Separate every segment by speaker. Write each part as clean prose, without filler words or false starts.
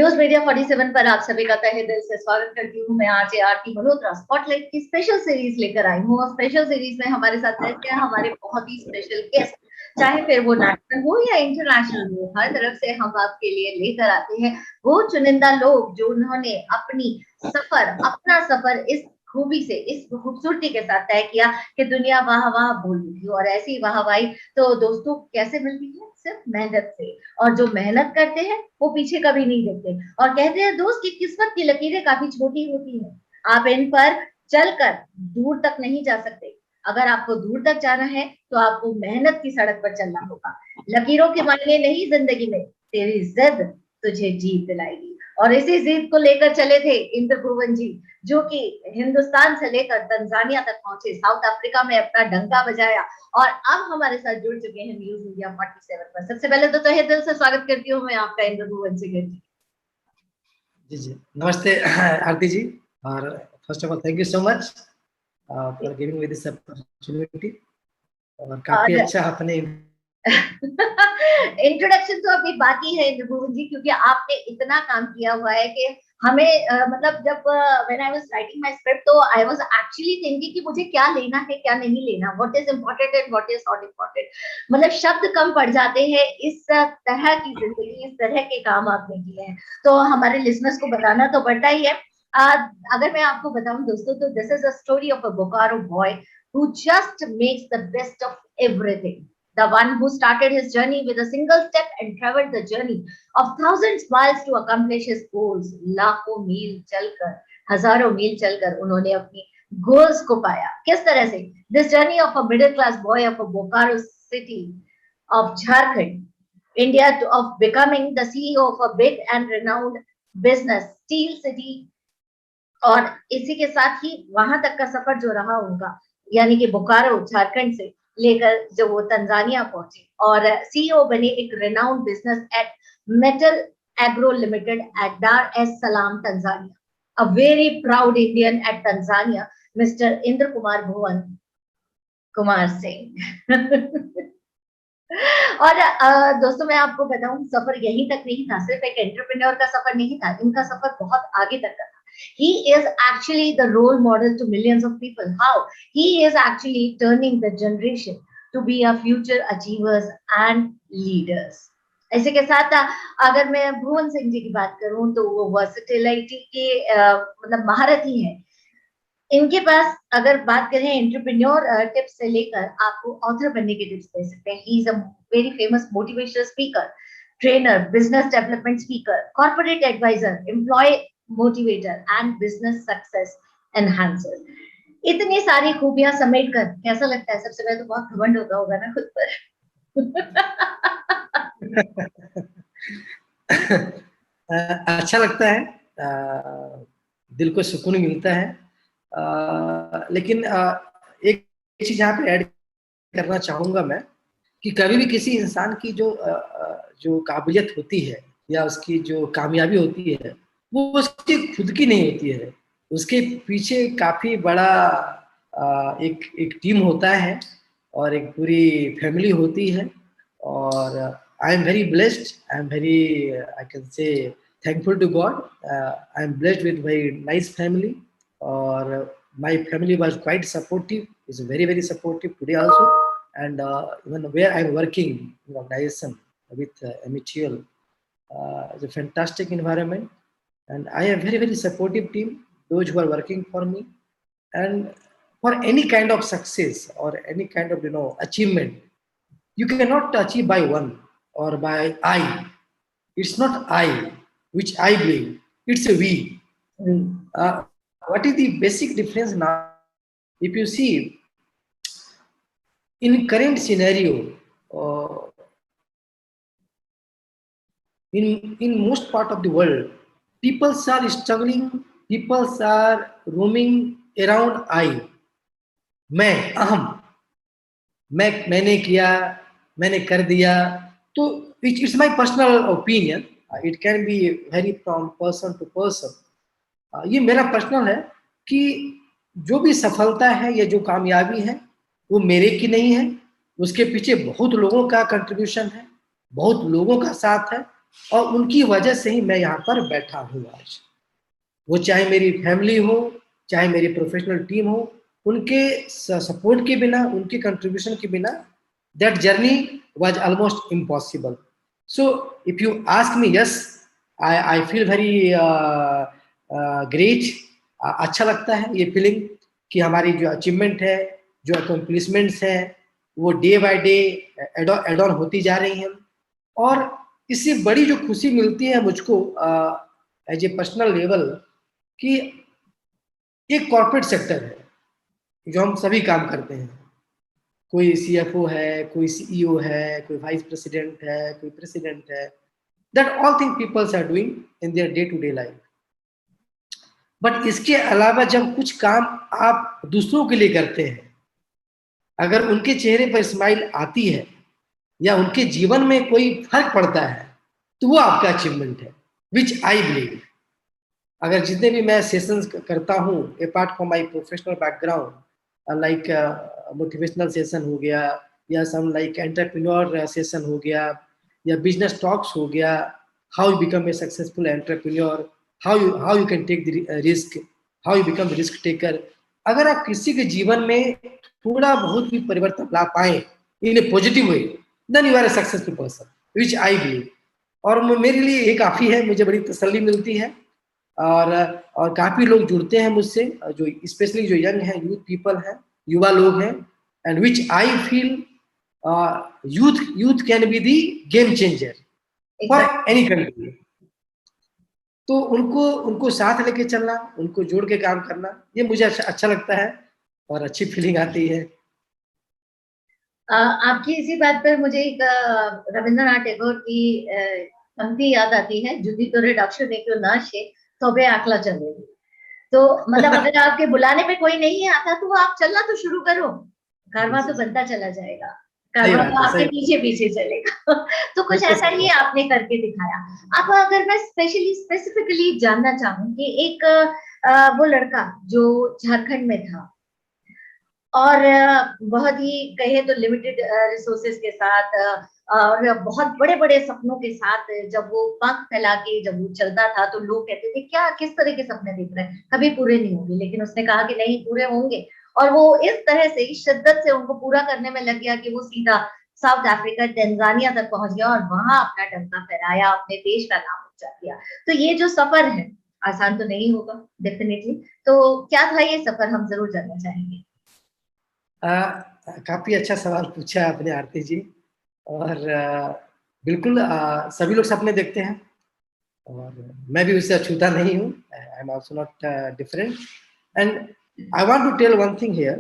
Speaker 1: News media 47 पर आप सभी का तहे दिल से स्वागत करती हूँ। मैं आरजे आरती मल्होत्रा स्पॉटलाइट की स्पेशल सीरीज लेकर आई हूँ और स्पेशल सीरीज में हमारे साथ रहते हैं हमारे बहुत ही स्पेशल गेस्ट, चाहे फिर वो नेशनल हो या इंटरनेशनल हो, हर तरफ से हम आपके लिए लेकर आते हैं वो चुनिंदा लोग जो उन्होंने अपना सफर इस खूबी से, इस खूबसूरती के साथ तय किया कि दुनिया वाह वाह बोल रही थी। और ऐसी वाहवाही तो दोस्तों कैसे मिलती है? सिर्फ मेहनत से। और जो मेहनत करते हैं वो पीछे कभी नहीं देखते और कहते हैं दोस्त की किस्मत की लकीरें काफी छोटी होती हैं, आप इन पर चलकर दूर तक नहीं जा सकते। अगर आपको दूर तक जाना है तो आपको मेहनत की सड़क पर चलना होगा। लकीरों के मायने नहीं जिंदगी में, तेरी जिद तुझे जीत दिलाएगी। और इसी जिद को लेकर चले थे इंद्र भुवन जी, जो कि हिंदुस्तान से लेकर तंजानिया तक पहुंचे, साउथ अफ्रीका में अपना डंका बजाया और अब हमारे साथ जुड़ चुके हैं न्यूज मीडिया 47 पर। सबसे पहले तो तहे दिल से स्वागत करती हूँ मैं आपका इंद्र भुवन सिंह जी।
Speaker 2: जी नमस्ते आरती जी, और first of all thank you so much for giving me this opportunity. और काफी अच्छा आपने
Speaker 1: इंट्रोडक्शन तो अभी बाकी है इंद्र भुवन जी, क्योंकि आपने इतना काम किया हुआ है कि हमें मतलब जब when I was writing my script तो आई वाज एक्चुअली थिंकिंग कि मुझे क्या लेना है क्या नहीं लेना, what is important and what is not important. मतलब शब्द कम पड़ जाते हैं। इस तरह की जिंदगी, इस तरह के काम आपने किए हैं तो हमारे लिसनर्स को बताना तो पड़ता ही है। अगर मैं आपको बताऊं दोस्तों तो this is a story of a Bokaro boy who just makes the best of everything. The one who started his journey with a single step and traveled the journey of thousands miles to accomplish his goals. लाखों मील चलकर, हजारों मील चलकर उन्होंने अपनी goals को पाया। किस तरह से? This journey of a middle class boy of a Bokaro city of Jharkhand, India, of becoming the CEO of a big and renowned business, Steel City, और इसी के साथ ही वहां तक का सफर जो रहा उनका, यानी कि बोकारो झारखंड से लेकर जो वो तंजानिया पहुंचे और सीईओ बने एक renowned business at metal agro limited at Dar es Salaam Tanzania. A very proud Indian at Tanzania, mister Indra Kumar Bhuvan Kumar Singh. और दोस्तों मैं आपको बताऊं, सफर यहीं तक नहीं था, सिर्फ एक एंटरप्रेन्योर का सफर नहीं था, इनका सफर बहुत आगे तक का था। He is actually the role model to millions of people. How? He is actually turning the generation to be a future achievers and leaders. ऐसे के साथ अगर मैं भुवन सिंह जी की बात करूं तो वो वर्सेटिलिटी के मतलब महारथी हैं। इनके पास अगर बात करें एंटरप्रेन्योर टिप्स से लेकर आपको ऑथर बनने के टिप्स दे सकते हैं। He is a very famous motivational speaker, trainer, business development speaker, corporate advisor, employ motivator and business success enhancer. इतनी सारी खूबियां समेट कर कैसा लगता है? सबसे पहले तो बहुत घमंड होता होगा ना खुद पर।
Speaker 2: अच्छा लगता है, दिल को सुकून मिलता है। लेकिन एक चीज यहाँ पे ऐड करना चाहूंगा मैं कि कभी भी किसी इंसान की जो काबिलियत होती है या उसकी जो कामयाबी होती है वो उसकी खुद की नहीं होती है, उसके पीछे काफी बड़ा एक टीम होता है और एक पूरी फैमिली होती है। और I am very blessed, I am very I can say thankful to God. I am blessed with very nice family, or my family was quite supportive. Is very very supportive today also, and even where I am working in organization with MHL, it's a fantastic environment, and I have very very supportive team. Those who are working for me, and for any kind of success or any kind of achievement, you cannot achieve by one or by I. It's not I which I believe, it's a we. What is the basic difference now? If you see, in current scenario, in most part of the world, people are struggling, people are roaming around I. मैं, अहम, मैंने किया, मैंने कर दिया। तो it's my personal opinion. It can be vary from person to person. ये मेरा पर्सनल है कि जो भी सफलता है या जो कामयाबी है वो मेरे की नहीं है, उसके पीछे बहुत लोगों का कंट्रीब्यूशन है, बहुत लोगों का साथ है, और उनकी वजह से ही मैं यहाँ पर बैठा हूँ आज। वो चाहे मेरी फैमिली हो, चाहे मेरी प्रोफेशनल टीम हो, उनके सपोर्ट के बिना, उनके कंट्रीब्यूशन के बिना that journey was almost impossible. So if you ask me, yes, I feel very great. अच्छा लगता है ये फीलिंग कि हमारी जो अचीवमेंट है, जो अकम्प्लिशमेंट्स है, वो day by day add on होती जा रही हैं। और इससे बड़ी जो खुशी मिलती है मुझको एज ए पर्सनल लेवल, कि एक कॉर्पोरेट सेक्टर है जो हम सभी काम करते हैं, कोई सीएफओ है, कोई सीईओ है, कोई वाइस प्रेसिडेंट है, कोई प्रेसिडेंट है, that all thing peoples are doing in their day to day life. But इसके अलावा जब कुछ काम आप दूसरों के लिए करते हैं, अगर उनके चेहरे पर स्माइल आती है या उनके जीवन में कोई फर्क पड़ता है, तो वो आपका अचीवमेंट है, विच आई बिलीव। अगर जितने भी मैं सेशंस करता हूँ apart from my professional background, like motivational session हो गया, या सम लाइक एंटरप्रेन्योर सेशन हो गया, या बिजनेस टॉक्स हो गया, how you become a successful entrepreneur, how you can take the risk, how you become risk taker. अगर आप किसी के जीवन में थोड़ा बहुत भी परिवर्तन ला पाए in a positive way, then you are a successful person, which I believe. और मेरे लिए ये काफ़ी है, मुझे बड़ी तसल्ली मिलती है। और काफ़ी लोग जुड़ते हैं मुझसे, जो स्पेशली जो यंग हैं, यूथ पीपल हैं, युवा लोग हैं, and which I feel youth can be the game changer for any country. तो उनको साथ लेके चलना, उनको जोड़ के काम करना, ये मुझे अच्छा लगता है और अच्छी फीलिंग आती है।
Speaker 1: आपकी इसी बात पर मुझे एक रविंद्रनाथ टैगोर की पंक्ति याद आती है, जुदी तो रिडक्शन एक ना शे तो बे आकला चलेगी। तो मतलब अगर आपके बुलाने पे कोई नहीं आता तो आप चलना तो शुरू करो, कारवां तो बनता चला जाएगा, कारवां तो आपके पीछे पीछे चलेगा। तो कुछ ऐसा ही आपने करके दिखाया। अब अगर मैं स्पेसिफिकली जानना चाहूँ कि एक वो लड़का जो झारखंड में था और बहुत ही कहे तो लिमिटेड रिसोर्सेज के साथ और बहुत बड़े बड़े सपनों के साथ, जब वो पंख फैला के जब वो चलता था तो लोग कहते थे क्या किस तरह के सपने देख रहे हैं, कभी पूरे नहीं होंगे। लेकिन उसने कहा कि नहीं, पूरे होंगे। और वो इस तरह से शिद्दत से उनको पूरा करने में लग गया कि वो सीधा साउथ अफ्रीका, तंजानिया तक पहुंच गया और वहां अपना डंका फहराया, अपने देश का नाम ऊंचा किया। तो ये जो सफर है आसान तो नहीं होगा डेफिनेटली। तो क्या था ये सफर, हम जरूर जानना चाहेंगे।
Speaker 2: काफी अच्छा सवाल पूछा आपने आरती जी। और बिल्कुल सभी लोग सपने देखते हैं और मैं भी उससे अछूता नहीं हूँ। I am also not different. And I want to tell one thing here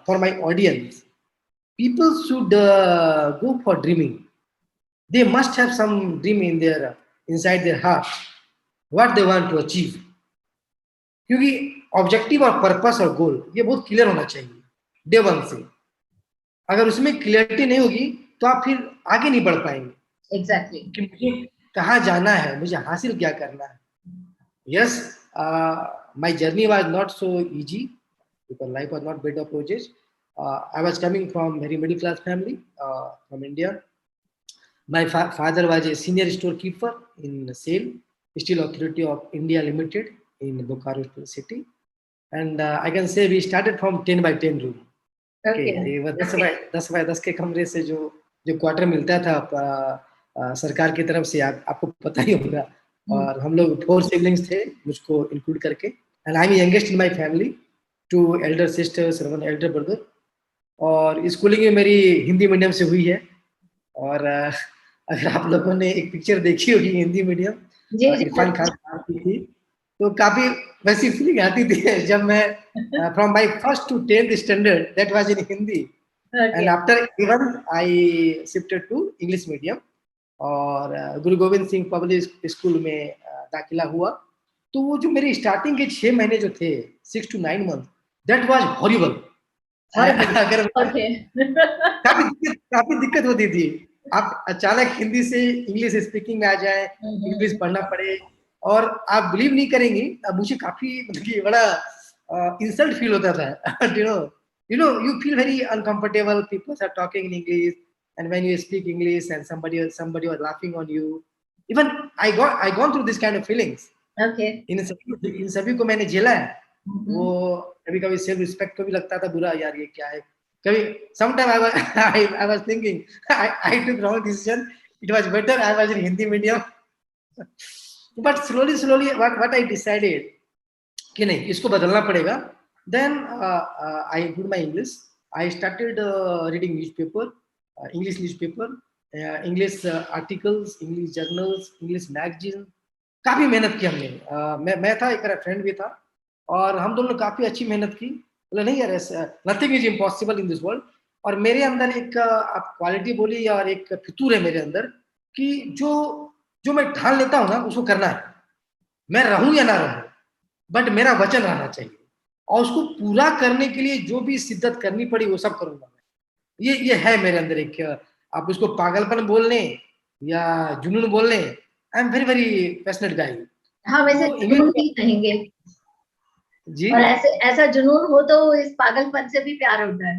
Speaker 2: for my audience, people should go for dreaming. They must have some dream in their inside their heart, what they want to achieve. क्योंकि objective और purpose और गोल ये बहुत clear होना चाहिए day one से। अगर उसमें क्लियरिटी नहीं होगी तो आप फिर आगे नहीं बढ़ पाएंगे।
Speaker 1: एग्जैक्टली
Speaker 2: कि मुझे कहाँ जाना है, मुझे हासिल क्या करना है। Yes, my journey was not so easy because life was not built of roses. I was coming from very middle class family from India. My father was a senior storekeeper in SAIL, Steel Authority of India Limited in Bokaro city. And I can say we started from 10 by 10 room. Okay, ये वो 10 by 10 के कमरे से जो quarter मिलता था सरकार की तरफ से, आपको पता ही होगा। और हम लोग 4 सिबलिंग्स थे, मुझको इंक्लूड करके। And I am youngest in my family, 2 Elder sisters, 1 Elder brother. और स्कूलिंग में मेरी हिंदी मीडियम से हुई है। और अगर आप लोगों ने एक पिक्चर देखी होगी हिंदी मीडियम, इरफान खान साहब की थी, तो काफी वैसी फीलिंग आती थी जब मैं from my first to 10th standard that was in Hindi. And after even I shifted to English medium और गुरु गोविंद सिंह पब्लिक स्कूल में दाखिला हुआ। तो वो जो मेरी स्टार्टिंग के 6 महीने जो थे, 6 to 9 month, that was horrible. अगर काफी दिक्कत होती थी, आप अचानक हिंदी से इंग्लिश स्पीकिंग में आ जाए, इंग्लिश पढ़ना पड़े। और आप बिलीव नहीं करेंगी, मुझे काफी मतलब बड़ा इंसल्ट फील होता था। you feel very uncomfortable, people are talking in English and when you speak English and somebody was laughing on you, even I gone through this kind of feelings.
Speaker 1: Okay.
Speaker 2: इन सभी को मैंने झेला है। वो कभी कभी सेल्फ रिस्पेक्ट को भी लगता था बुरा, यार ये क्या है। कभी sometime I was thinking I took wrong decision, it was better I was in Hindi medium. But slowly what I decided कि नहीं, इसको बदलना पड़ेगा। Then I improve my English. I started reading newspaper, English newspaper, English articles, English journals, English magazine. काफी मेहनत की हमने। मैं था, एक मेरा फ्रेंड भी था, और हम दोनों ने काफी अच्छी मेहनत की। बोले नहीं यार, nothing is impossible in this world. और मेरे अंदर एक आप क्वालिटी बोली, और एक फितूर है मेरे अंदर कि जो मैं ठान लेता हूँ ना, उसको करना है। मैं रहूं या ना रहूं, बट मेरा वचन रहना चाहिए, और उसको पूरा करने के लिए जो भी शिद्दत करनी पड़ी वो सब करूंगा मैं। ये है मेरे अंदर एक, आप उसको पागलपन बोल लें या जुनून बोल लें, I am very very passionate guy.
Speaker 1: हाँ, वैसे
Speaker 2: तो
Speaker 1: जुनून ही कहेंगे।
Speaker 2: जी।
Speaker 1: और ऐसा जुनून हो तो इस पागलपन से भी प्यार होता है।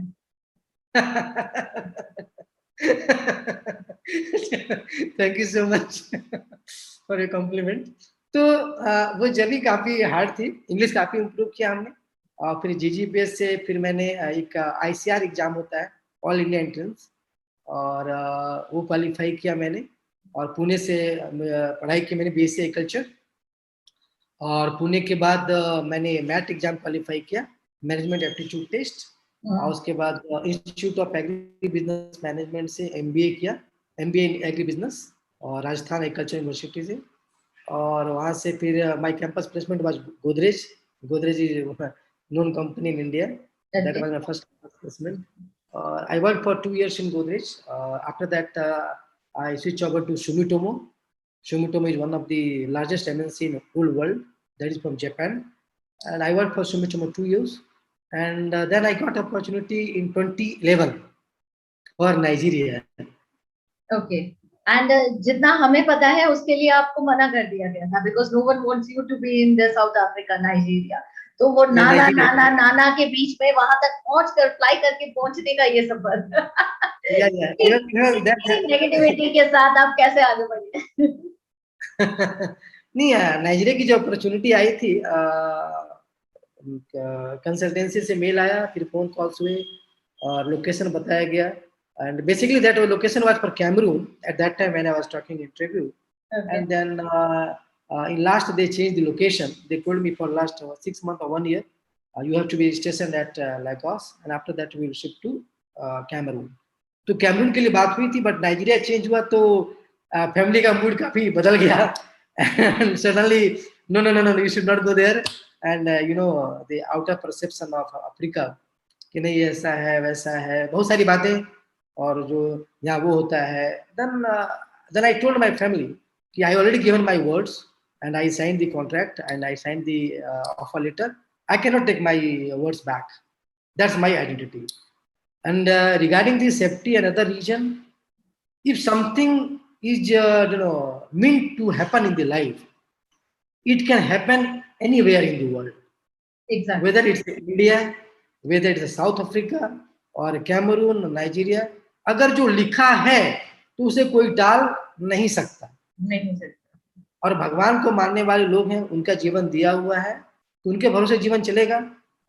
Speaker 2: Thank you so much for a compliment. तो वो जर्नी काफी हार्ड थी। इंग्लिश काफी इम्प्रूव किया हमने, और फिर जीजीपीएस से फिर मैंने एक आईसीआर एग्जाम होता है, ऑल इंडिया एंट्रेंस, और वो क्वालिफाई किया मैंने। और पुणे से पढ़ाई की मैंने बीएससी एग्रीकल्चर। और पुणे के बाद मैंने मैट एग्जाम क्वालिफाई किया, मैनेजमेंट एप्टीट्यूड टेस्ट। और उसके बाद institute of agri business management से एमबीए किया, एमबीए इन एग्री बिजनेस, और राजस्थान एग्रीकल्चर यूनिवर्सिटी से। और वहाँ से फिर my campus placement was Godrej. Godrej is known company in India. That was my first placement. I worked for 2 years in Godrej. After that, I switched over to Sumitomo. Sumitomo is one of the largest MNC in the whole world. That is from Japan. And I worked for Sumitomo 2 years. And then I got opportunity in 2011 for Nigeria.
Speaker 1: Okay. And जितना हमें पता है उसके लिए आपको मना कर दिया गया था, because no one wants you to be in the South Africa, Nigeria. तो वो नाना नाना नाना के बीच में वहां तक पहुंच कर, फ्लाई करके पहुंचने का ये सफर नेगेटिविटी के साथ आप कैसे आगे बढ़े?
Speaker 2: नहीं, नाइजीरिया की जो अपॉर्चुनिटी आई थी, कंसल्टेंसी से मेल आया, फिर फोन कॉल्स हुए, और लोकेशन बताया गया। And basically that location was for Cameroon at that time when I was talking interview. And then in last they changed the location. They told me for last 6 months or 1 year you have to be stationed at Lagos, and after that we will shift to Cameroon. तो Cameroon के लिए बात हुई थी, but Nigeria change हुआ तो family का mood काफी बदल गया। and suddenly no, you should not go there. And the outer perception of Africa कि नहीं ऐसा है वैसा है, बहुत सारी बातें, और जो यहाँ वो होता है। then I told my family कि I already given my words and I signed the contract and I signed the offer letter. I cannot take my words back. That's my identity. And regarding the safety and other region, if something is meant to happen in the life, it can happen anywhere in the world.
Speaker 1: Exactly.
Speaker 2: Whether it's India, whether it's South Africa or Cameroon or Nigeria, अगर जो लिखा है तो उसे कोई टाल नहीं सकता। और भगवान को मानने वाले लोग हैं, उनका जीवन दिया हुआ है, तो उनके भरोसे जीवन चलेगा।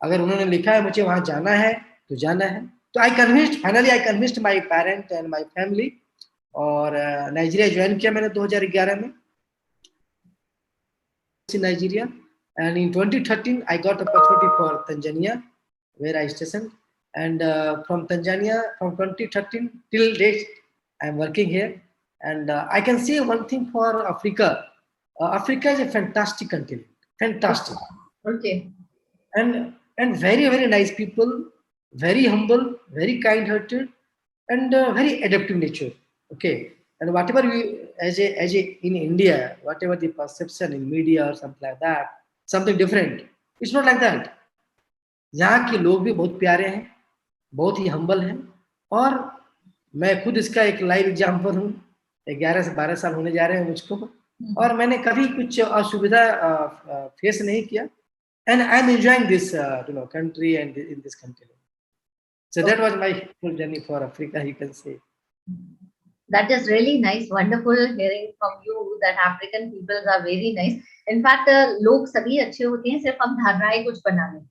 Speaker 2: अगर उन्होंने लिखा है मुझे वहां जाना है तो जाना है। तो finally I convinced my parent and my family, और नाइजीरिया ज्वाइन किया मैंने 2011 में Nigeria. And in 2013 I got opportunity for Tanzania, where I stationed. And from Tanzania, from 2013 till date, I'm working here. And I can say one thing for Africa. Africa is a fantastic continent, fantastic.
Speaker 1: Okay.
Speaker 2: And very very nice people, very humble, very kind-hearted, and very adaptive nature. Okay. And whatever we as a in India, whatever the perception in media or something like that, something different. It's not like that. यहाँ के लोग भी बहुत प्यारे हैं, बहुत ही humble हैं, और मैं खुद इसका एक लाइव एग्जाम्पल हूँ। 11 से 12 साल होने जा रहे हैं मुझको, और मैंने कभी कुछ असुविधा फेस नहीं किया। And I'm enjoying this country and in this country. So that was my full journey for Africa, you can say.
Speaker 1: That is really nice. Wonderful hearing from you that African peoples are very nice. In fact, लोग सभी अच्छे होते हैं, सिर्फ हम धारणाएं कुछ बना लेते हैं,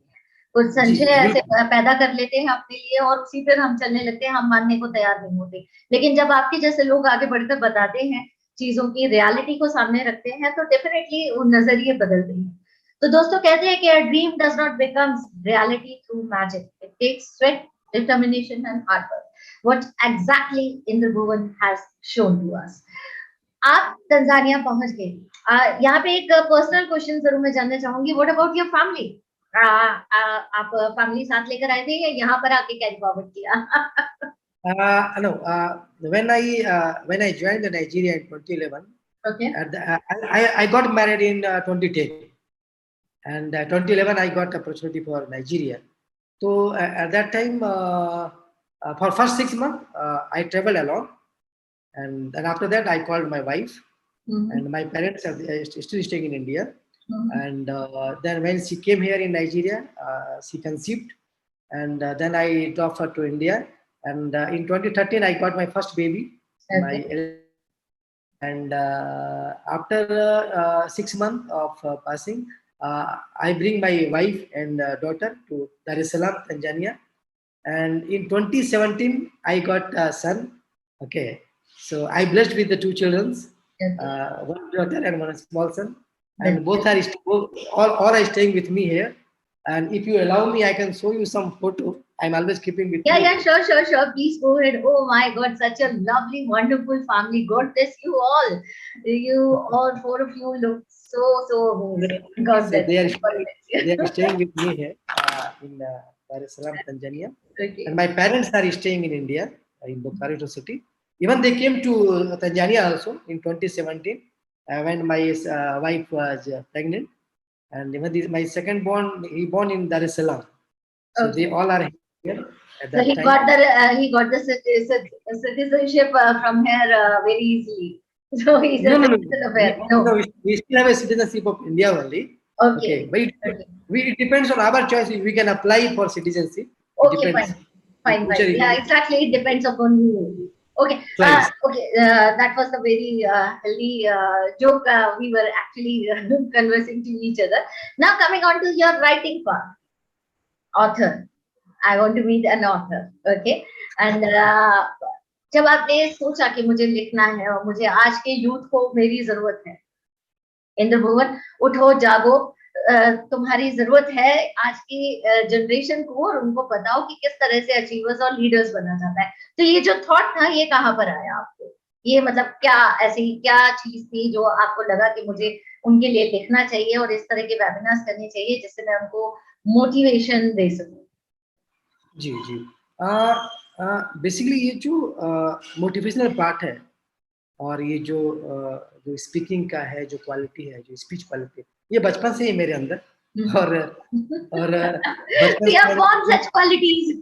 Speaker 1: कुछ
Speaker 2: जी
Speaker 1: संशय
Speaker 2: जी
Speaker 1: ऐसे
Speaker 2: बिल्कुल।
Speaker 1: पैदा कर लेते हैं अपने लिए और उसी पर हम चलने लगते हैं, हम मानने को तैयार नहीं होते। लेकिन जब आपके जैसे लोग आगे बढ़कर बताते हैं, चीजों की रियलिटी को सामने रखते हैं, तो डेफिनेटली वो नजरिए बदलते हैं। तो दोस्तों कहते हैं कि a dream does not become reality through magic. It takes sweat, determination and hard work. What exactly Indra Bhuvan has shown to us. आप तंजानिया पहुंच गए। यहाँ पे एक पर्सनल क्वेश्चन जरूर मैं जानना चाहूंगी, व्हाट अबाउट योर फैमिली? आप फैमिली साथ लेकर आए थे या यहाँ पर आके कैरी फॉरवर्ड किया?
Speaker 2: No, when I joined the Nigeria in 2011,
Speaker 1: Okay.
Speaker 2: I got married in 2010, and 2011 I got opportunity for Nigeria. So at that time, for first 6 months, I traveled alone, and then after that I called my wife, and my parents are still staying in India. And then when she came here in Nigeria, she conceived, and then I dropped her to India. And in 2013, I got my first baby.
Speaker 1: Okay.
Speaker 2: And after 6 months of passing, I bring my wife and daughter to Dar es Salaam, Tanzania. And in 2017, I got a son. Okay, so I blessed with the two children,
Speaker 1: Okay.
Speaker 2: one daughter and one small son, and
Speaker 1: That's
Speaker 2: both are
Speaker 1: good.
Speaker 2: all are staying with me here. And if you allow me, I can show you some photo. I'm always keeping with
Speaker 1: Yeah,
Speaker 2: me.
Speaker 1: yeah, sure, sure, sure. Please go ahead. Oh my God, such a lovely, wonderful family. God bless you all. You all four of you look so amazing. God
Speaker 2: So
Speaker 1: bless you. God bless
Speaker 2: they are
Speaker 1: you.
Speaker 2: staying with me here in Dar es Salaam, Tanzania, and
Speaker 1: Okay.
Speaker 2: my parents are staying in India in Bokario city. Even they came to Tanzania also in 2017 when my wife was pregnant, and even my second born he born in Dar es Salaam. So they
Speaker 1: Okay.
Speaker 2: all are here at
Speaker 1: So
Speaker 2: that time.
Speaker 1: he got the citizenship from here very easily. So he's a
Speaker 2: No, no, no.
Speaker 1: citizen of here. No.
Speaker 2: We still have a citizenship of India only. Okay,
Speaker 1: Okay.
Speaker 2: but
Speaker 1: Okay.
Speaker 2: it depends on our choice. We can apply for citizenship. It
Speaker 1: Okay,
Speaker 2: depends.
Speaker 1: fine.
Speaker 2: In
Speaker 1: Fine,
Speaker 2: future,
Speaker 1: fine.
Speaker 2: if
Speaker 1: Yeah,
Speaker 2: you
Speaker 1: exactly. It depends upon you. Okay.
Speaker 2: apply.
Speaker 1: Okay. That was a very healthy joke. We were actually conversing to each other. Now, coming on to your writing part, author. I want to meet an author. Okay. And जब आपने सोचा कि मुझे लिखना है और मुझे आज के यूथ को मेरी जरूरत है, इंद्र भुवन उठो जागो, तुम्हारी जरूरत है आज की जनरेशन को, और उनको बताओ कि किस तरह से अचीवर्स और लीडर्स बना जाता है। तो ये जो थॉट था ये कहाँ पर आया आपको? ये मतलब क्या ऐसी क्या चीज थी जो आपको लगा कि मुझे उनके लिए लिखना चाहिए और इस तरह के वेबिनार्स करने चाहिए जिससे मैं उनको मोटिवेशन दे सकूं?
Speaker 2: जी जी बेसिकली ये जो मोटिवेशनल पार्ट है और ये जो स्पीकिंग का है, जो क्वालिटी है, जो स्पीच क्वालिटी, ये बचपन से ही मेरे अंदर। और बचपन
Speaker 1: We
Speaker 2: से
Speaker 1: have born such qualities.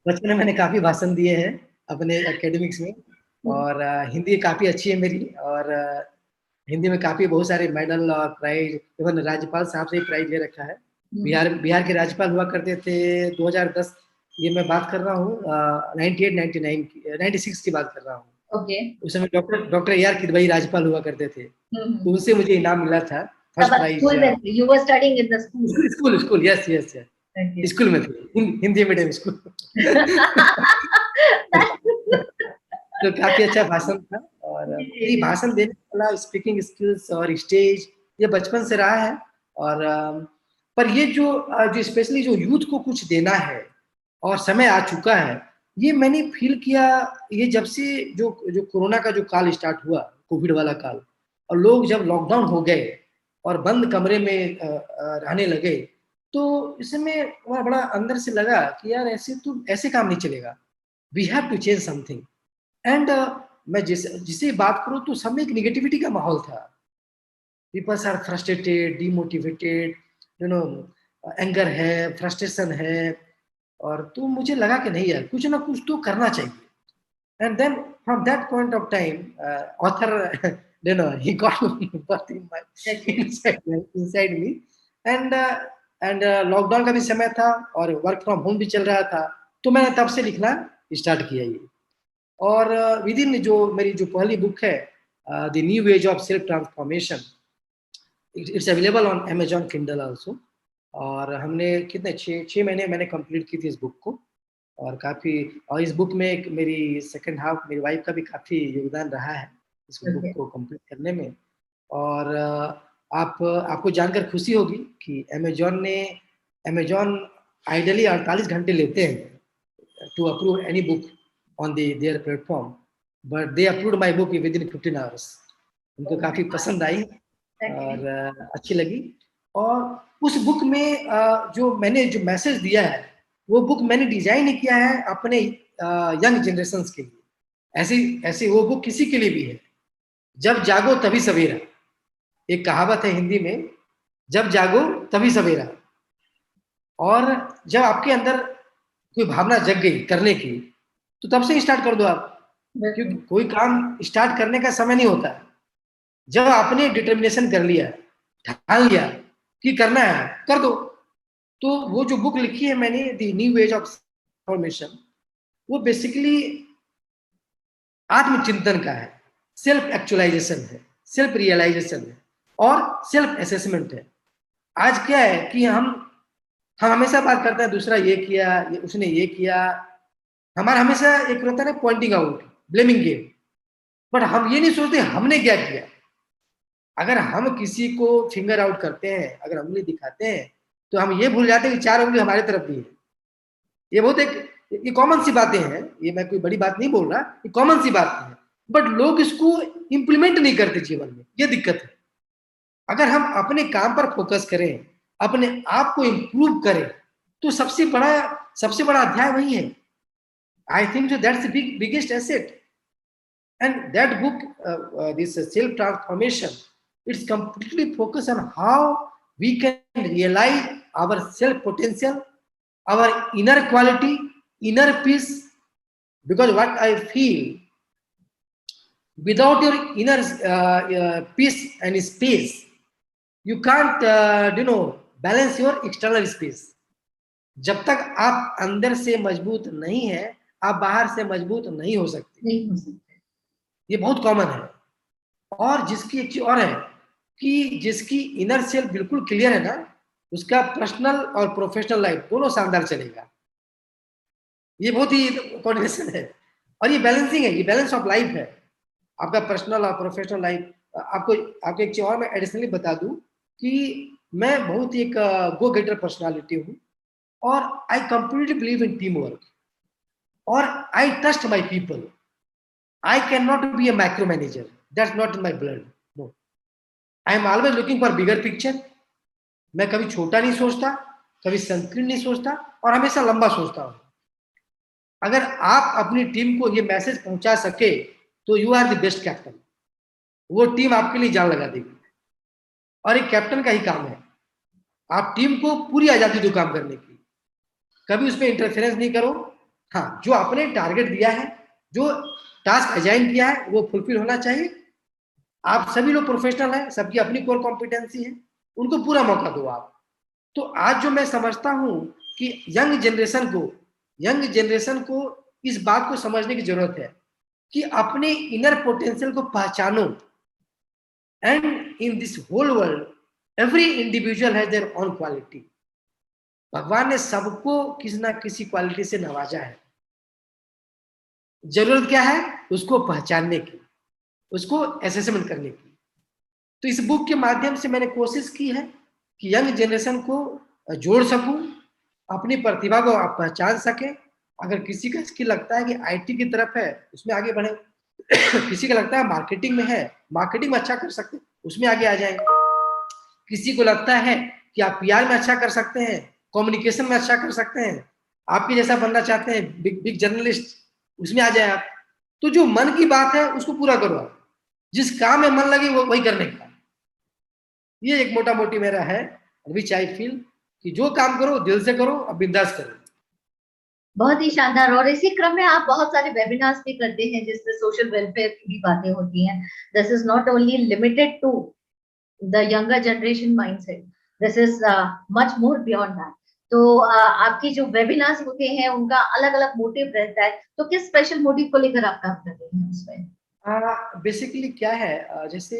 Speaker 2: बचपन में मैंने काफी भाषण दिए हैं अपने एकेडमिक्स में, और हिंदी काफी अच्छी है मेरी, और हिंदी में काफी बहुत सारे मेडल और प्राइज, इवन राज्यपाल साहब से ही प्राइज ले रखा है। बिहार के राज्यपाल हुआ करते थे 2010, ये मैं बात कर रहा हूँ 98, 99 की, 96 की बात कर रहा हूँ।
Speaker 1: ओके।
Speaker 2: उस समय डॉक्टर ए आर किदवई राज्यपाल हुआ करते थे, तो उनसे मुझे इनाम मिला था,
Speaker 1: तब
Speaker 2: फर्स्ट प्राइज।
Speaker 1: स्कूल में थे, you were studying in the school.
Speaker 2: School, yes yes yes,
Speaker 1: Okay.
Speaker 2: School में थे, हिंदी मीडियम स्कूल। तो काफी अच्छा भाषण था, और ये भाषण देने वाला, स्पीकिंग स्किल्स और स्टेज, ये बचपन से रहा है। और पर ये जो स्पेशली जो यूथ को कुछ देना है और समय आ चुका है, ये मैंने फील किया ये जब से जो जो कोरोना का जो काल स्टार्ट हुआ, कोविड वाला काल, और लोग जब लॉकडाउन हो गए और बंद कमरे में रहने लगे, तो इस समय बड़ा अंदर से लगा कि यार ऐसे काम नहीं चलेगा, we have to change something. And मैं जिसे बात करूं तो सब में एक निगेटिविटी का माहौल था, peoples are frustrated, demotivated, you know, anger है, फ्रस्ट्रेशन है, और तो मुझे लगा कि नहीं यार, कुछ ना कुछ तो करना चाहिए। And then from that point of time author you know, he got birth in my inside me, and lockdown का भी समय था और वर्क फ्रॉम होम भी चल रहा था, तो मैंने तब से लिखना स्टार्ट किया ये। और विद इन जो मेरी जो पहली बुक है the new age of self transformation, it's available on Amazon Kindle also. और हमने कितने 6 महीने मैंने कंप्लीट की थी इस बुक को। और काफ़ी, और इस बुक में मेरी सेकंड हाफ मेरी वाइफ का भी काफ़ी योगदान रहा है इस बुक को कंप्लीट करने में। और आपको जानकर खुशी होगी कि अमेजॉन आइडियली 48 घंटे लेते हैं to approve any book on their platform, but they approved my book within 15 hours. उनको काफ़ी पसंद आई और अच्छी लगी। और उस बुक में जो मैंने जो मैसेज दिया है, वो बुक मैंने डिजाइन नहीं किया है अपने यंग जनरेशन के लिए। ऐसी वो बुक किसी के लिए भी है। जब जागो तभी सवेरा, एक कहावत है हिंदी में, जब जागो तभी सवेरा। और जब आपके अंदर कोई भावना जग गई करने की, तो तब से स्टार्ट कर दो आप, क्योंकि कोई काम स्टार्ट करने का समय नहीं होता। जब आपने डिटर्मिनेशन कर लिया, ठान लिया कि करना है, कर दो। तो वो जो बुक लिखी है मैंने, the new age of transformation, वो बेसिकली आत्मचिंतन का है, सेल्फ एक्चुअलाइजेशन है, सेल्फ रियलाइजेशन है और सेल्फ असेसमेंट है। आज क्या है कि हम हमेशा बात करते हैं दूसरा ये किया, उसने ये किया, हमारा हमेशा एक रहता है ना pointing out, blaming game, but हम ये नहीं सोचते हमने क्या किया। अगर हम किसी को फिंगर आउट करते हैं, अगर उंगली दिखाते हैं, तो हम ये भूल जाते हैं कि 4 उंगली हमारे तरफ भी है। ये बहुत ये कॉमन सी बातें हैं, ये मैं कोई बड़ी बात नहीं बोल रहा, ये कॉमन सी बात है, बट लोग इसको इंप्लीमेंट नहीं करते जीवन में, ये दिक्कत है। अगर हम अपने काम पर फोकस करें, अपने आप को इम्प्रूव करें, तो सबसे बड़ा अध्याय वही है। I think so that's the biggest asset. And that book, this self transformation, it's completely focused on how we can realize our self potential, our inner quality, inner peace. Because what I feel, without your inner peace and space, you can't balance your external space. जब तक आप अंदर से मजबूत नहीं है, आप बाहर से मजबूत नहीं हो सकते। ये बहुत कॉमन है। और जिसकी एक चीज और है कि जिसकी इनर सेल्फ बिल्कुल क्लियर है ना, उसका पर्सनल और प्रोफेशनल लाइफ दोनों शानदार चलेगा। ये बहुत ही कॉम्बिनेशन है और ये बैलेंसिंग है, ये बैलेंस ऑफ लाइफ है, आपका पर्सनल और प्रोफेशनल लाइफ। आपको एक चीज और मैं एडिशनली बता दूं कि मैं बहुत ही एक गो गेटर पर्सनालिटी हूँ और I completely believe in team work और I trust my people. I can not be a micro manager, that's not in my blood. No, I am always looking for bigger picture. मैं कभी छोटा नहीं सोचता, कभी संकीर्ण नहीं सोचता और हमेशा लंबा सोचता हूँ। अगर आप अपनी टीम को ये मैसेज पहुंचा सके तो you are the best captain. वो टीम आपके लिए जान लगा देगी और एक कैप्टन का ही काम है आप टीम को पूरी आजादी दो काम करने की, कभी उसमें इंटरफेरेंस नहीं करो। हाँ, जो आपने टारगेट दिया है, जो टास्क असाइन किया है, वो फुलफिल होना चाहिए। आप सभी लोग प्रोफेशनल हैं, सबकी अपनी कोर कॉम्पिटेंसी है, उनको पूरा मौका दो आप। तो आज जो मैं समझता हूं कि यंग जनरेशन को इस बात को समझने की जरूरत है कि अपने इनर पोटेंशियल को पहचानो। And in this whole world every individual has their own quality. भगवान ने सबको किसी ना किसी क्वालिटी से नवाजा है। जरूरत क्या है? उसको पहचानने की, उसको असेसमेंट करने की। तो इस बुक के माध्यम से मैंने कोशिश की है कि यंग जनरेशन को जोड़ सकूं, अपनी प्रतिभा को आप पहचान सके। अगर किसी का स्किल लगता है कि आईटी की तरफ है, उसमें आगे बढ़े। किसी का लगता है मार्केटिंग में है, मार्केटिंग में अच्छा कर सकते, उसमें आगे आ जाए। किसी को लगता है कि आप पीआर में अच्छा कर सकते हैं, कम्युनिकेशन में अच्छा कर सकते हैं, आपके जैसा बनना चाहते हैं, बिग जर्नलिस्ट, उसमें आ जाए आप। तो जो मन की बात है उसको पूरा करो आप, जिस काम में मन लगे वो वही करने का। ये एक मोटा मोटी मेरा है, विच आई फील कि जो काम करो दिल से करो और बिंदास करो।
Speaker 1: बहुत ही शानदार। और इसी क्रम में आप बहुत सारे वेबिनार्स भी करते हैं जिसमें सोशल वेलफेयर की भी बातें होती हैं। This is not only limited to the younger generation mindset, this is much more beyond that. तो आपकी जो वेबिनार्स होते हैं उनका अलग अलग मोटिव रहता है, तो किस स्पेशल मोटिव को लेकर आप काम कर रहे हैं उसमें?
Speaker 2: बेसिकली क्या है, जैसे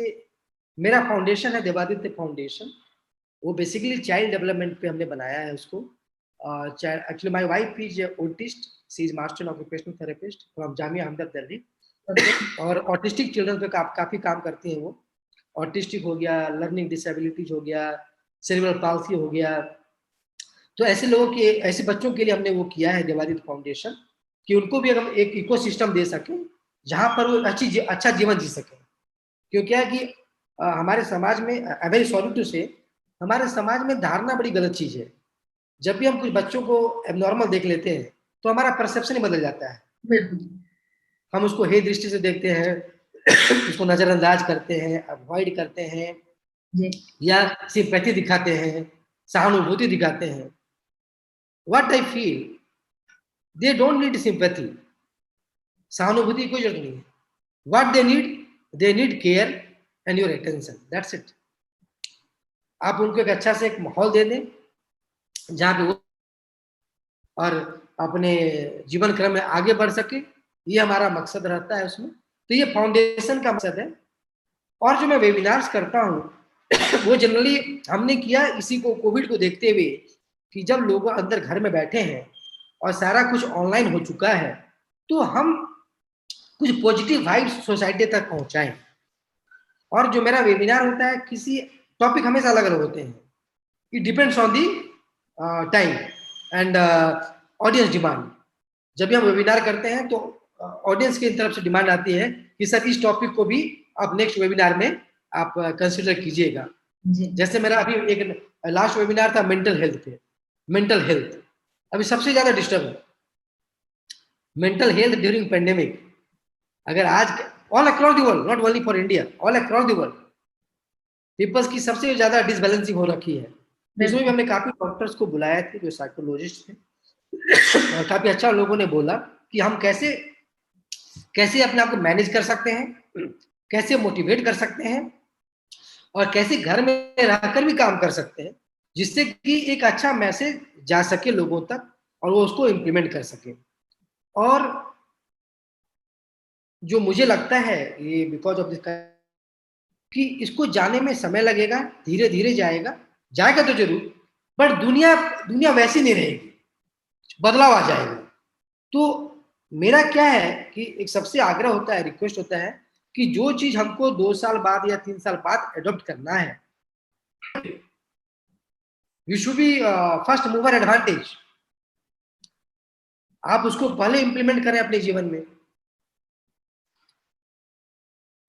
Speaker 2: मेरा फाउंडेशन है देवादित्य फाउंडेशन, वो बेसिकली चाइल्ड डेवलपमेंट पे हमने बनाया है उसको। Actually my wife is autist, she is master in occupational therapist from Jamia Hamdard Delhi, और ऑटिस्टिक चिल्ड्रन पे काफी काम करती हैं वो। ऑटिस्टिक हो गया, लर्निंग डिसेबिलिटीज हो गया, सेरेब्रल पाल्सी हो गया, तो ऐसे लोगों के, ऐसे बच्चों के लिए हमने वो किया है देवादित्य फाउंडेशन, कि उनको भी हम एक इकोसिस्टम दे सकें जहां पर वो अच्छा जीवन जी सकें। क्योंकि क्या है कि हमारे समाज में, आई वेरी सॉरी टू से, हमारे समाज में धारणा बड़ी गलत चीज है। जब भी हम कुछ बच्चों को एबनॉर्मल देख लेते हैं तो हमारा परसेप्शन ही बदल जाता है।
Speaker 1: बिल्कुल।
Speaker 2: हम उसको हे दृष्टि से देखते हैं, उसको नजरअंदाज करते हैं, अवॉइड करते हैं,
Speaker 1: जी।
Speaker 2: या सिंपैथी दिखाते हैं, सहानुभूति दिखाते हैं। What I feel, they don't need sympathy, सहानुभूति की कोई जरूरत नहीं है। What they need care and your attention, that's it. आप उनको एक अच्छा से एक माहौल दे दें जहाँ पे वो और अपने जीवन क्रम में आगे बढ़ सके, ये हमारा मकसद रहता है उसमें। तो ये फाउंडेशन का मकसद है। और जो मैं वेबिनार्स करता हूँ वो जनरली हमने किया इसी को, कोविड को देखते हुए, कि जब लोग अंदर घर में बैठे हैं और सारा कुछ ऑनलाइन हो चुका है, तो हम कुछ पॉजिटिव वाइब्स सोसाइटी तक पहुंचाएं। और जो मेरा वेबिनार होता है, किसी टॉपिक हमेशा अलग अलग होते हैं, it depends on the time and audience demand. जब भी हम वेबिनार करते हैं तो ऑडियंस की तरफ से डिमांड आती है कि सर इस टॉपिक को भी आप नेक्स्ट वेबिनार में आप कंसिडर कीजिएगा। जैसे मेरा अभी एक लास्ट वेबिनार था मेंटल हेल्थ पे। मेंटल हेल्थ अभी सबसे ज्यादा डिस्टर्ब है, मेंटल हेल्थ ड्यूरिंग पेंडेमिक। अगर आज all across the world, not only for India, all across the world peoples की सबसे ज्यादा डिसबैलेंसिंग हो रखी है। इसमें भी हमने काफी डॉक्टर्स को बुलाया थे जो साइकोलॉजिस्ट थे, और काफी अच्छा लोगों ने बोला कि हम कैसे कैसे अपने आप को मैनेज कर सकते हैं, कैसे मोटिवेट कर सकते हैं, और कैसे घर में रहकर भी काम कर सकते हैं, जिससे कि एक अच्छा मैसेज जा सके लोगों तक और वो उसको इम्प्लीमेंट कर सके। और जो मुझे लगता है ये बिकॉज ऑफ दिस, कि इसको जाने में समय लगेगा, धीरे धीरे जाएगा, जाएगा तो जरूर, बट दुनिया दुनिया वैसी नहीं रहेगी, बदलाव आ जाएगा। तो मेरा क्या है कि एक सबसे आग्रह होता है, रिक्वेस्ट होता है कि जो चीज हमको 2 साल बाद या 3 साल बाद एडॉप्ट करना है, you should be first mover advantage. आप उसको पहले इंप्लीमेंट करें अपने जीवन में।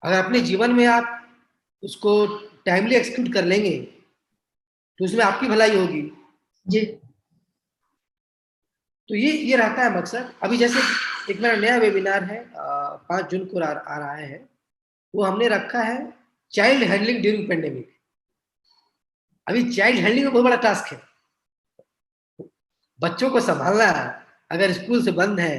Speaker 2: अगर अपने जीवन में आप उसको टाइमली एक्सक्यूट कर लेंगे तो उसमें आपकी भलाई होगी
Speaker 1: जी।
Speaker 2: तो ये रहता है मकसद। अभी जैसे एक मेरा नया वेबिनार है 5 जून को आ रहा है, वो हमने रखा है चाइल्ड हैंडलिंग ड्यूरिंग पेंडेमिक। अभी चाइल्ड हैंडलिंग में बहुत बड़ा टास्क है, बच्चों को संभालना। अगर स्कूल से बंद है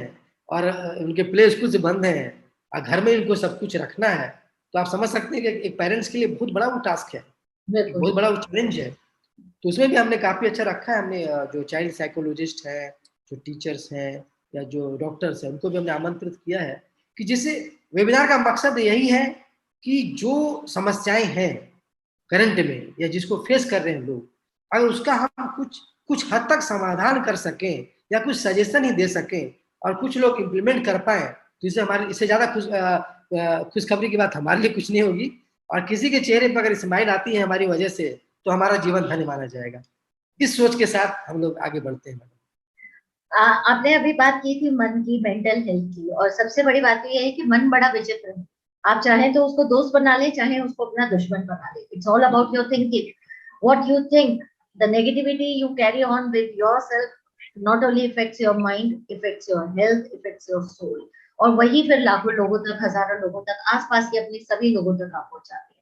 Speaker 2: और उनके प्ले स्कूल से बंद है और घर में इनको सब कुछ रखना है, तो आप समझ सकते हैं कि एक पेरेंट्स के लिए बहुत बड़ा वो टास्क है, बहुत बड़ा वो चैलेंज है। तो उसमें भी हमने काफी अच्छा रखा है। हमने जो चाइल्ड साइकोलॉजिस्ट है, जो टीचर्स हैं, या जो डॉक्टर्स हैं, उनको भी हमने आमंत्रित किया है, कि जिससे वेबिनार का मकसद यही है कि जो समस्याएं हैं करंट में या जिसको फेस कर रहे हैं लोग, अगर उसका हम कुछ हद तक समाधान कर सकें या कुछ सजेशन ही दे सकें और कुछ लोग इम्प्लीमेंट कर पाए, तो इससे हमारे, इससे ज्यादा खुशखबरी की बात हमारे लिए कुछ नहीं होगी। और किसी के चेहरे पर अगर स्माइल आती है हमारी वजह से, तो हमारा जीवन धन्य माना जाएगा। इस सोच के साथ हम लोग आगे बढ़ते हैं।
Speaker 1: आपने अभी बात की थी मन की, मेंटल हेल्थ की, और सबसे बड़ी बात तो यह है कि मन बड़ा विचित्र है। आप चाहें तो उसको दोस्त बना ले, चाहे उसको अपना दुश्मन बना ले। It's all about your thinking, what you think. The negativity you carry on with yourself not only affects your mind, affects your health, affects your soul, और वही फिर लाखों लोगों तक, हजारों लोगों तक, आसपास के अपने सभी लोगों तक आप पहुंचाते हैं।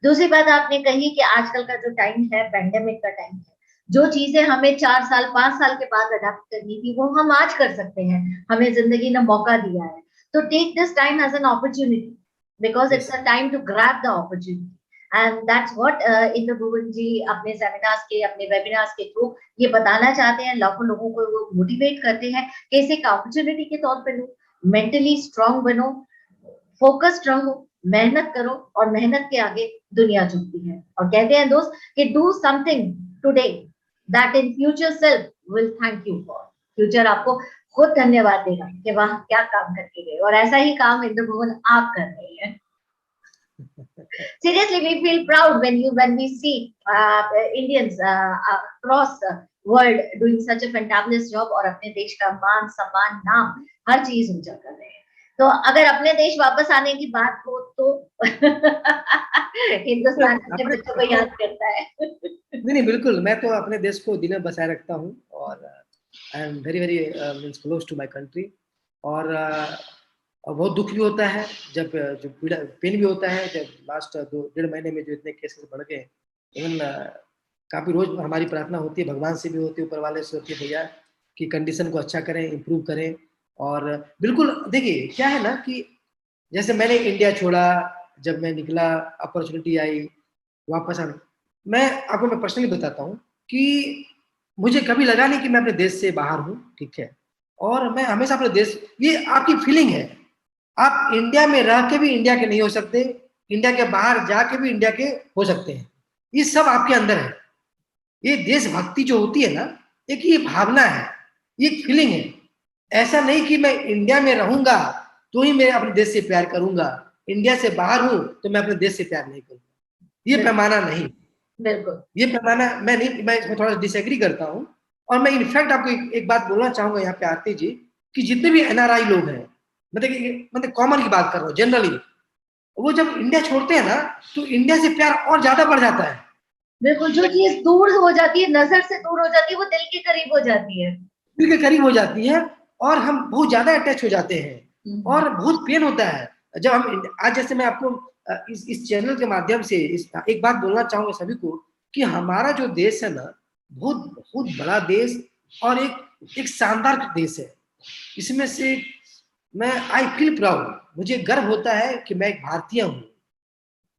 Speaker 1: दूसरी बात आपने कही कि आजकल का जो टाइम है, पेंडेमिक का टाइम है, जो चीजें हमें 4 साल 5 साल के बाद अडेप्ट करनी थी वो हम आज कर सकते हैं, हमें जिंदगी ने मौका दिया है। तो take this time as an opportunity, because it's a time to grab the opportunity. And that's what Indra Bhuvan ji अपने सेमिनार्स के, अपने वेबिनार्स के थ्रू ये बताना चाहते हैं, लाखों लोगों को वो मोटिवेट करते हैं कि इसे एक अपॉर्चुनिटी के तौर पर लो, मेंटली स्ट्रांग बनो, फोकस्ड रहो, मेहनत करो, और मेहनत के आगे दुनिया झुकती है। और कहते हैं दोस्त कि do something today that in future self will thank you for. Future आपको खुद धन्यवाद देगा कि वाह क्या काम करके गए, और ऐसा ही काम इंद्र भुवन आप कर रहे हैं। Seriously, we feel proud when we see Indians across the world doing such a fantabulous job और अपने देश का मान सम्मान नाम हर चीज ऊंचा कर रहे हैं। तो अगर अपने देश वापस आने की बात हो तो हिंदुस्तान अपने बच्चों को याद करता है।
Speaker 2: नहीं बिल्कुल, मैं तो अपने देश को दिल में बसाए रखता हूँ, और I am very very means close to my country. और बहुत दुख भी होता है जब जो पीड़ा पेन भी होता है जब लास्ट 2-1.5 महीने में जो इतने केसेस बढ़ गए। इवन काफ़ी रोज हमारी प्रार्थना होती है, भगवान से भी होती है, ऊपर वाले से होती है, भैया कि कंडीशन को अच्छा करें, इम्प्रूव करें। और बिल्कुल देखिए क्या है ना कि जैसे मैंने इंडिया छोड़ा, जब मैं निकला, अपॉर्चुनिटी आई वापस आने, मैं आपको मैं पर्सनली बताता हूँ कि मुझे कभी लगा नहीं कि मैं अपने देश से बाहर हूँ, ठीक है। और मैं हमेशा अपने देश, ये आपकी फीलिंग है, आप इंडिया में रह के भी इंडिया के नहीं हो सकते, इंडिया के बाहर जाके भी इंडिया के हो सकते हैं, ये सब आपके अंदर है। ये देशभक्ति जो होती है ना, एक ये भावना है, ये फीलिंग है। ऐसा नहीं कि मैं इंडिया में रहूंगा तो ही मैं अपने देश से प्यार करूंगा, इंडिया से बाहर हूं तो मैं अपने देश से प्यार नहीं करूंगा, ये पैमाना नहीं।
Speaker 1: बिल्कुल
Speaker 2: ये पैमाना मैं नहीं, मैं इसमें थोड़ा डिसएग्री करता हूँ। और मैं इनफैक्ट आपको एक बात बोलना चाहूंगा यहाँ पे आरती जी, कि जितने भी एनआरआई लोग हैं, मतलब कॉमन की बात कर रहा हूँ, जनरली वो जब इंडिया छोड़ते हैं ना तो इंडिया से प्यार और ज्यादा बढ़ जाता है।
Speaker 1: बिल्कुल, जो चीज दूर हो जाती है, नजर से दूर हो जाती है, वो दिल के करीब हो जाती है,
Speaker 2: दिल के करीब हो जाती है, और हम बहुत ज्यादा अटैच हो जाते हैं, और बहुत पेन होता है जब हम आज जैसे मैं आपको इस चैनल के माध्यम से एक बात बोलना चाहूंगा सभी को, कि हमारा जो देश है ना, बहुत बहुत बड़ा देश और एक शानदार देश है। इसमें से मैं आई फील प्राउड, मुझे गर्व होता है कि मैं एक भारतीय हूँ,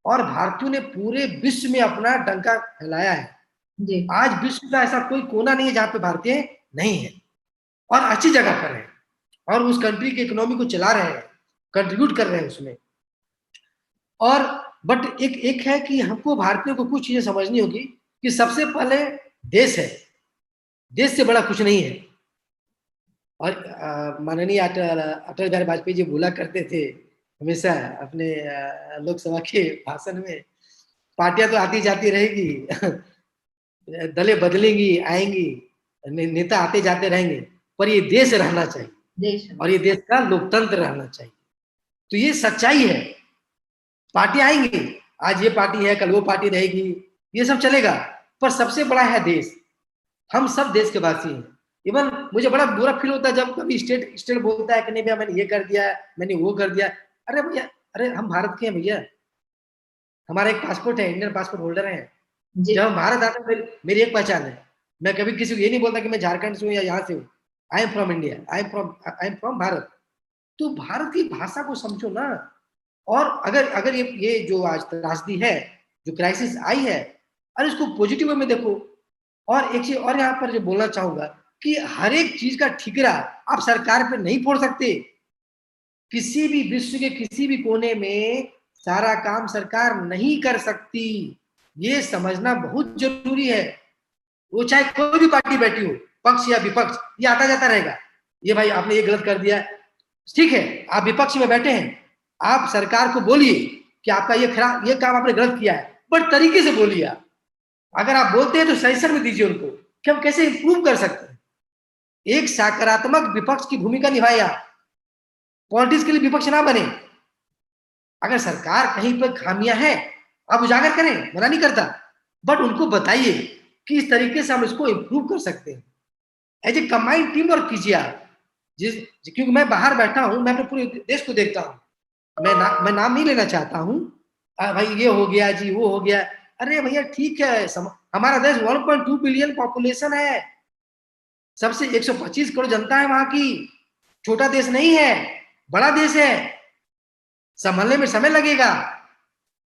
Speaker 2: और भारतीयों ने पूरे विश्व में अपना डंका फैलाया है
Speaker 1: जी।
Speaker 2: आज विश्व का ऐसा कोई कोना नहीं है जहाँ पे भारतीय नहीं है, और अच्छी जगह पर है, और उस कंट्री की इकोनॉमी को चला रहे हैं, कंट्रीब्यूट कर रहे हैं उसमें। और बट एक एक है कि हमको भारतीयों को कुछ चीजें समझनी होगी कि सबसे पहले देश है, देश से बड़ा कुछ नहीं है। और माननीय अटल बिहारी वाजपेयी जी बोला करते थे हमेशा अपने लोकसभा के भाषण में, पार्टियां तो आती जाती रहेगी दलें बदलेंगी आएंगी, नेता आते जाते रहेंगे, पर ये देश रहना चाहिए,
Speaker 1: देश
Speaker 2: और ये देश का लोकतंत्र रहना चाहिए। तो ये सच्चाई है। पार्टी आएंगी, आज ये पार्टी है कल वो पार्टी रहेगी, ये सब चलेगा, पर सबसे बड़ा है देश। हम सब देश के वासी हैं। इवन मुझे बड़ा बुरा फील होता है जब कभी स्टेट स्टेट बोलता है कि नहीं भैया मैंने ये कर दिया, मैंने वो कर दिया। अरे भैया, अरे हम भारत के हैं भैया, हमारा एक पासपोर्ट है, इंडियन पासपोर्ट होल्डर है। जब हम भारत आते हैं मेरी एक पहचान है, मैं कभी किसी को ये नहीं बोलता कि मैं झारखंड से हूँ या यहाँ से हूँ। I am from India, I am from Bharat. तो भारत की भाषा को समझो ना। और अगर अगर ये जो आज त्रासदी है, जो क्राइसिस आई है, अरे इसको पॉजिटिव वे में देखो। और एक चीज और यहाँ पर जो बोलना चाहूंगा कि हर एक चीज का ठिकरा आप सरकार पे नहीं फोड़ सकते। किसी भी विश्व के किसी भी कोने में सारा काम सरकार नहीं कर सकती, ये समझना बहुत जरूरी है। वो चाहे कोई भी पार्टी बैठी हो, पक्ष या विपक्ष, ये आता जाता रहेगा, ये भाई आपने ये गलत कर दिया, ठीक है आप विपक्ष में बैठे हैं, आप सरकार को बोलिए कि आपका ये खराब, ये काम आपने गलत किया है, बट तरीके से बोलिए। आप अगर आप बोलते हैं तो सजेशन में दीजिए उनको कि हम कैसे इंप्रूव कर सकते हैं। एक सकारात्मक विपक्ष की भूमिका निभाए आप, पॉलिटिक्स के लिए विपक्ष ना बने। अगर सरकार कहीं पर खामियां हैं आप उजागर करें, मना नहीं करता, बट उनको बताइए कि इस तरीके से हम इसको इंप्रूव कर सकते हैं। As a combined team work कीजिए आप। क्योंकि मैं बाहर बैठा हूं, मैं अपने पूरे देश को देखता हूं, मैं नाम नहीं लेना चाहता हूं, भाई ये हो गया जी वो हो गया। अरे भैया ठीक है, हमारा देश 1.2 बिलियन पॉपुलेशन है, सबसे 125 करोड़ जनता है वहां की, छोटा देश नहीं है, बड़ा देश है, संभलने में समय लगेगा।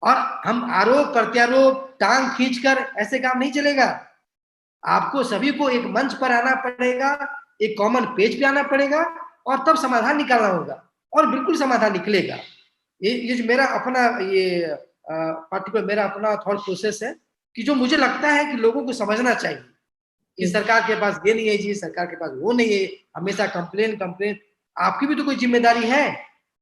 Speaker 2: और हम आरोप प्रत्यारोप टांग खींचकर ऐसे काम नहीं चलेगा। आपको सभी को एक मंच पर आना पड़ेगा, एक कॉमन पेज पे आना पड़ेगा और तब समाधान निकालना होगा, और बिल्कुल समाधान निकलेगा। ये जो मेरा अपना ये पार्टिकुलर मेरा अपना थॉट प्रोसेस है कि जो मुझे लगता है कि लोगों को समझना चाहिए कि सरकार के पास ये नहीं है जी, सरकार के पास वो नहीं है, हमेशा कंप्लेन कंप्लेन। आपकी भी तो कोई जिम्मेदारी है।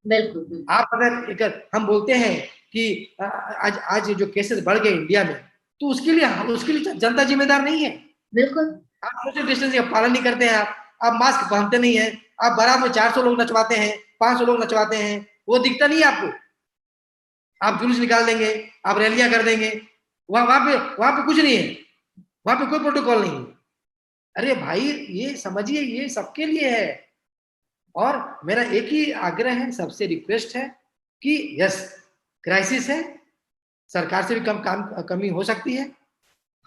Speaker 1: बिल्कुल।
Speaker 2: आप अगर हम बोलते हैं कि आज आज जो केसेस बढ़ गए इंडिया में, तो उसके लिए जनता जिम्मेदार नहीं है।
Speaker 1: बिल्कुल।
Speaker 2: आप सोशल डिस्टेंस का पालन नहीं करते हैं, आप मास्क पहनते नहीं है, आप बारात में 400 लोग नचवाते हैं, 500 लोग नचवाते हैं, वो दिखता नहीं है आपको। आप जुलूस निकाल देंगे, आप रैलियां कर देंगे, वहां पे कुछ नहीं है, वहां पे कोई प्रोटोकॉल नहीं है। अरे भाई ये समझिए, ये सबके लिए है। और मेरा एक ही आग्रह है, सबसे रिक्वेस्ट है कि यस, क्राइसिस है, सरकार से भी कमी हो सकती है,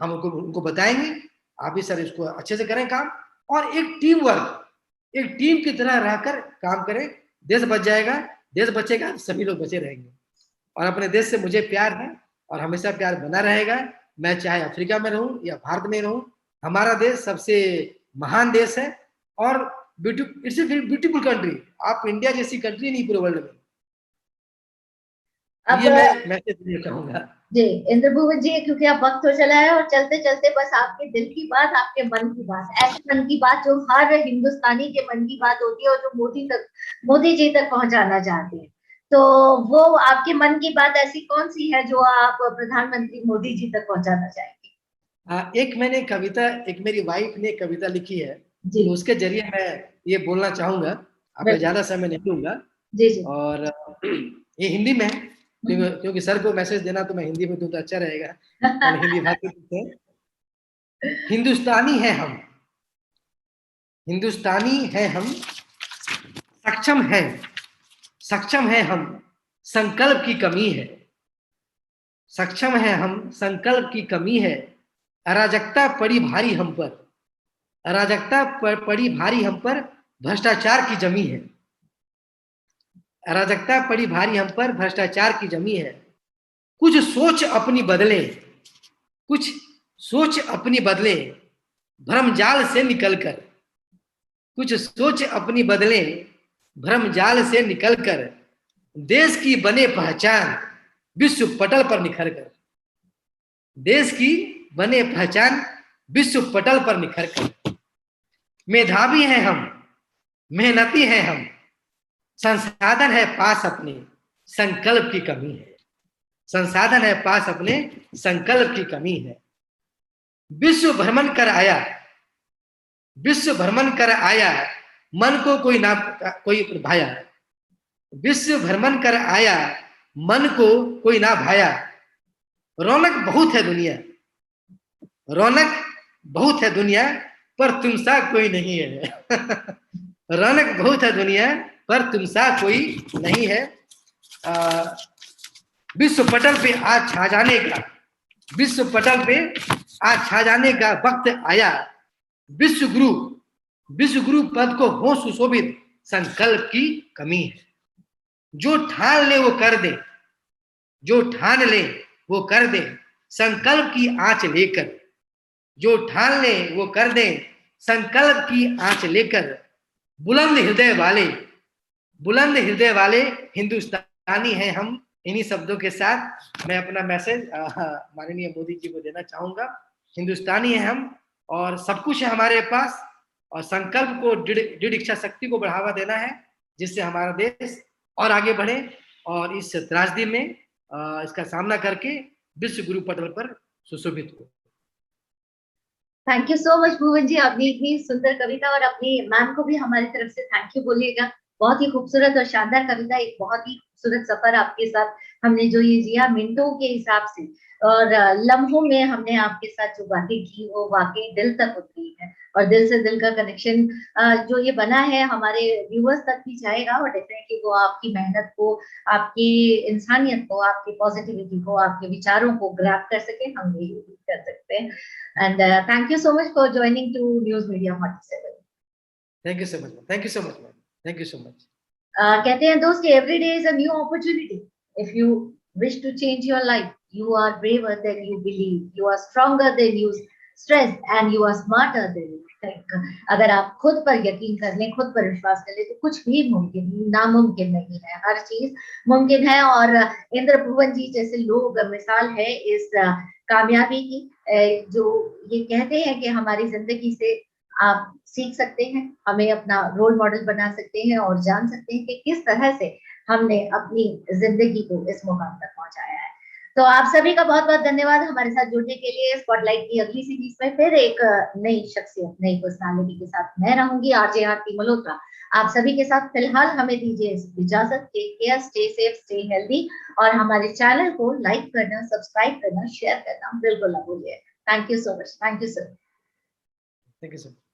Speaker 2: हम उनको बताएंगे, आप भी सर इसको अच्छे से करें काम, और एक टीम वर्क, एक टीम की तरह रहकर काम करें। देश बच जाएगा, देश बचेगा, सभी लोग बचे रहेंगे। और अपने देश से मुझे प्यार है और हमेशा प्यार बना रहेगा। मैं चाहे अफ्रीका में रहूं या भारत में रहूं, हमारा देश सबसे महान देश है और इट्स ए ब्यूटीफुल कंट्री। आप इंडिया जैसी कंट्री नहीं पूरे वर्ल्ड में।
Speaker 1: अब
Speaker 2: ये मैं मैसेज देना चाहूंगा।
Speaker 1: जी इंद्र भुवन जी, क्योंकि अब वक्त हो चला है और चलते चलते बस आपके दिल की बात, आपके मन की बात, ऐसे मन की बात जो हर हिंदुस्तानी के मन की बात होती है और जो मोदी जी तक पहुंचाना चाहते हैं, तो वो आपके मन की बात ऐसी कौन सी है जो आप प्रधानमंत्री मोदी जी तक पहुंचाना चाहेंगे?
Speaker 2: एक मैंने कविता, एक मेरी वाइफ ने कविता लिखी है,
Speaker 1: जी
Speaker 2: तो उसके जरिए मैं ये बोलना चाहूंगा। आपका ज्यादा समय नहीं लूंगा।
Speaker 1: जी जी।
Speaker 2: और ये हिंदी में है, क्योंकि सर को मैसेज देना तो मैं हिंदी में दूं तो अच्छा रहेगा, मैंने हिंदी भाषी से। हिंदुस्तानी है हम, हिंदुस्तानी है हम, सक्षम है, सक्षम है हम, संकल्प की कमी है, सक्षम है हम, संकल्प की कमी है, अराजकता पड़ी भारी हम पर, अराजकता पड़ी भारी हम पर, भ्रष्टाचार की जमी है, अराजकता पड़ी भारी हम पर, भ्रष्टाचार की जमी है। कुछ सोच अपनी बदले, कुछ सोच अपनी बदले, भ्रम जाल से निकलकर, कुछ सोच अपनी बदले, भ्रम जाल से निकलकर, देश की बने पहचान विश्व पटल पर निखर कर, देश की बने पहचान विश्व पटल पर निखर कर। मेधावी हैं हम, मेहनती हैं हम, संसाधन है पास अपने, संकल्प की कमी है, संसाधन है पास अपने, संकल्प की कमी है। विश्व भ्रमण कर आया, विश्व भ्रमण कर आया, मन को कोई भाया, विश्व भ्रमण कर आया, मन को कोई ना भाया। रौनक बहुत है दुनिया, रौनक बहुत है दुनिया, पर तुम सा कोई नहीं है। रौनक बहुत है दुनिया, पर तुम सा कोई नहीं है। विश्व पटल पे आज छा जाने का, विश्व पटल पे आज छा जाने का वक्त आया। विश्व गुरु, विश्व गुरु पद को हो सुशोभित, संकल्प की कमी है। जो ठान ले वो कर दे, जो ठान ले वो कर दे, संकल्प की आंच लेकर, जो ठान ले वो कर दे, संकल्प की आंच लेकर। बुलंद हृदय वाले, बुलंद हृदय वाले हिंदुस्तानी हैं हम। इन्हीं शब्दों के साथ मैं अपना मैसेज माननीय मोदी जी को देना चाहूंगा। हिंदुस्तानी हैं हम और सब कुछ है हमारे पास, और संकल्प को, दृढ़ इच्छा शक्ति को बढ़ावा देना है, जिससे हमारा देश और आगे बढ़े और इस त्रासदी में इसका सामना करके विश्व गुरु पटल पर सुशोभित हो।
Speaker 1: थैंक यू सो मच भुवन जी, आपने इतनी सुंदर कविता, और अपनी मैम को भी हमारी तरफ से थैंक यू बोलिएगा। बहुत ही खूबसूरत और शानदार कविता, एक बहुत ही खूबसूरत सफर आपके साथ हमने जो ये जिया मिनटों के हिसाब से और लम्हों में हमने आपके साथ जो बातें की वो वाकई दिल तक उतरी है, और दिल से दिल का कनेक्शन जो ये बना है हमारे व्यूअर्स तक भी जाएगा, और डेफिनेटली वो आपकी मेहनत को, आपकी इंसानियत को, आपकी पॉजिटिविटी को, आपके विचारों को ग्रैब कर सके, हम यही कर सकते हैं। And thank you so much for joining to News Media 47.
Speaker 2: Thank you so much. Thank you so much, man. Thank you so much.
Speaker 1: कहते हैं दोस्त, every day is a new opportunity. If you wish to change your life. You are braver than you believe. You are stronger than you stress, and you are smarter than you think. अगर आप खुद पर यकीन कर लें, खुद पर विश्वास कर लें, तो कुछ भी नामुमकिन नहीं है। हर चीज मुमकिन है। और इंद्र भुवन जी जैसे लोग मिसाल है इस कामयाबी की, जो ये कहते हैं कि हमारी जिंदगी से आप सीख सकते हैं, हमें अपना रोल मॉडल बना सकते हैं और जान सकते हैं कि किस तरह से हमने अपनी जिंदगी को इस मुकाम तक पहुंचाया है। तो आप सभी का बहुत बहुत धन्यवाद हमारे साथ जुड़ने के लिए। स्पॉटलाइट की अगली सीरीज में फिर एक नई शख्सियत, नई पर्सनालिटी के साथ मैं रहूंगी, आरजे आरती मल्होत्रा। आप सभी के साथ फिलहाल हमें दीजिए इजाजत। Take care, stay safe, stay healthy, और हमारे चैनल को लाइक करना, सब्सक्राइब करना, शेयर करना बिल्कुल ना भूलिए। Thank you so much. Thank you sir.
Speaker 2: Thank you sir.